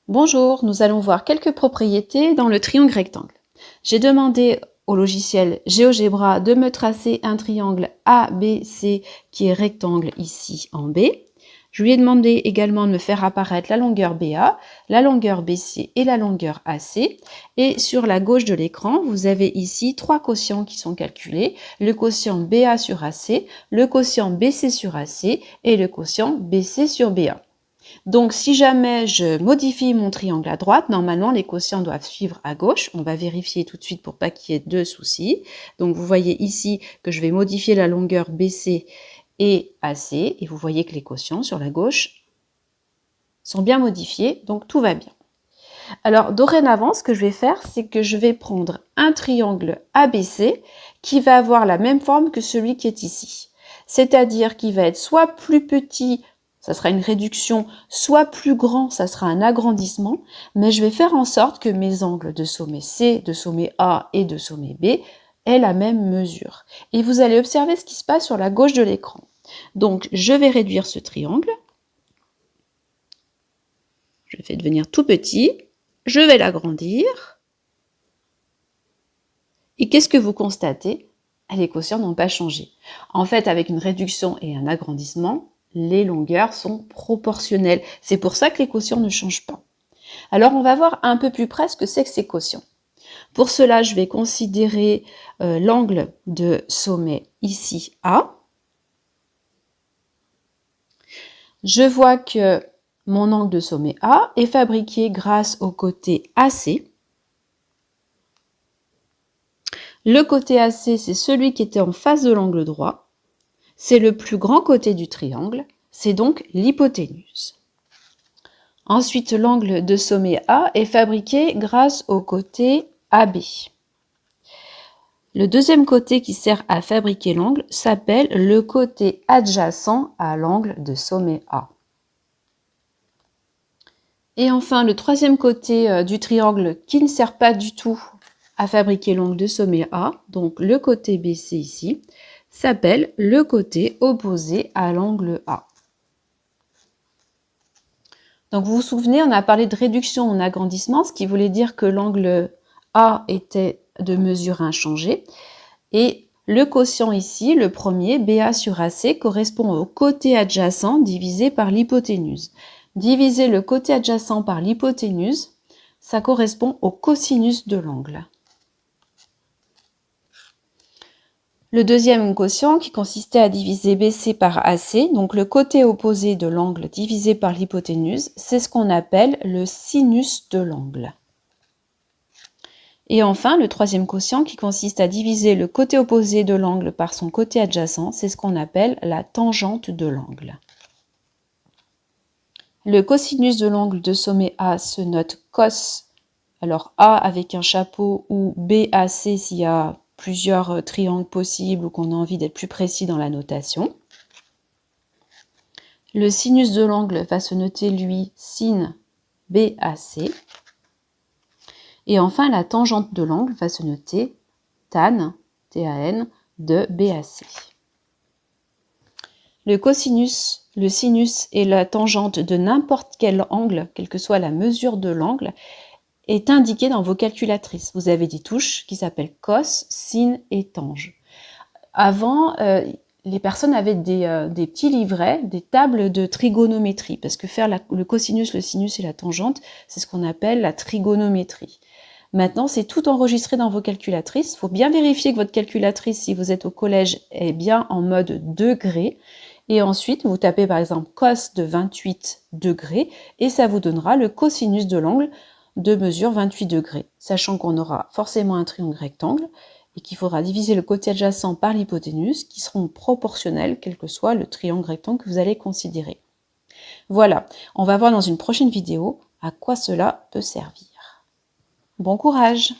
Bonjour, nous allons voir quelques propriétés dans le triangle rectangle. J'ai demandé au logiciel GeoGebra de me tracer un triangle ABC qui est rectangle ici en B. Je lui ai demandé également de me faire apparaître la longueur BA, la longueur BC et la longueur AC. Et sur la gauche de l'écran, vous avez ici trois quotients qui sont calculés. Le quotient BA sur AC, le quotient BC sur AC et le quotient BC sur BA. Donc, si jamais je modifie mon triangle à droite, normalement, les quotients doivent suivre à gauche. On va vérifier tout de suite pour pas qu'il y ait de soucis. Donc, vous voyez ici que je vais modifier la longueur BC et AC. Et vous voyez que les quotients sur la gauche sont bien modifiés. Donc, tout va bien. Alors, dorénavant, ce que je vais faire, c'est que je vais prendre un triangle ABC qui va avoir la même forme que celui qui est ici. C'est-à-dire qu'il va être soit plus petit, ça sera une réduction, soit plus grand, ça sera un agrandissement, mais je vais faire en sorte que mes angles de sommet C, de sommet A et de sommet B aient la même mesure. Et vous allez observer ce qui se passe sur la gauche de l'écran. Donc, je vais réduire ce triangle. Je le fais devenir tout petit. Je vais l'agrandir. Et qu'est-ce que vous constatez? Les quotients n'ont pas changé. En fait, avec une réduction et un agrandissement, les longueurs sont proportionnelles. C'est pour ça que les quotients ne changent pas. Alors, on va voir un peu plus près ce que c'est que ces quotients. Pour cela, je vais considérer l'angle de sommet ici A. Je vois que mon angle de sommet A est fabriqué grâce au côté AC. Le côté AC, c'est celui qui était en face de l'angle droit. C'est le plus grand côté du triangle. C'est donc l'hypoténuse. Ensuite, l'angle de sommet A est fabriqué grâce au côté AB. Le deuxième côté qui sert à fabriquer l'angle s'appelle le côté adjacent à l'angle de sommet A. Et enfin, le troisième côté du triangle qui ne sert pas du tout à fabriquer l'angle de sommet A, donc le côté BC ici, s'appelle le côté opposé à l'angle A. Donc vous vous souvenez, on a parlé de réduction en agrandissement, ce qui voulait dire que l'angle A était de mesure inchangée. Et le quotient ici, le premier, BA sur AC, correspond au côté adjacent divisé par l'hypoténuse. Diviser le côté adjacent par l'hypoténuse, ça correspond au cosinus de l'angle. Le deuxième quotient qui consistait à diviser BC par AC, donc le côté opposé de l'angle divisé par l'hypoténuse, c'est ce qu'on appelle le sinus de l'angle. Et enfin, le troisième quotient qui consiste à diviser le côté opposé de l'angle par son côté adjacent, c'est ce qu'on appelle la tangente de l'angle. Le cosinus de l'angle de sommet A se note cos, alors A avec un chapeau ou BAC s'il y a plusieurs triangles possibles ou qu'on a envie d'être plus précis dans la notation. Le sinus de l'angle va se noter, lui, sin BAC. Et enfin, la tangente de l'angle va se noter tan, TAN, de BAC. Le cosinus, le sinus et la tangente de n'importe quel angle, quelle que soit la mesure de l'angle, est indiqué dans vos calculatrices. Vous avez des touches qui s'appellent cos, sin et tange. Avant, les personnes avaient des petits livrets, des tables de trigonométrie, parce que faire le cosinus, le sinus et la tangente, c'est ce qu'on appelle la trigonométrie. Maintenant, c'est tout enregistré dans vos calculatrices. Il faut bien vérifier que votre calculatrice, si vous êtes au collège, est bien en mode degrés. Et ensuite, vous tapez par exemple cos de 28 degrés et ça vous donnera le cosinus de l'angle de mesure 28 degrés, sachant qu'on aura forcément un triangle rectangle et qu'il faudra diviser le côté adjacent par l'hypoténuse, qui seront proportionnels, quel que soit le triangle rectangle que vous allez considérer. Voilà, on va voir dans une prochaine vidéo à quoi cela peut servir. Bon courage!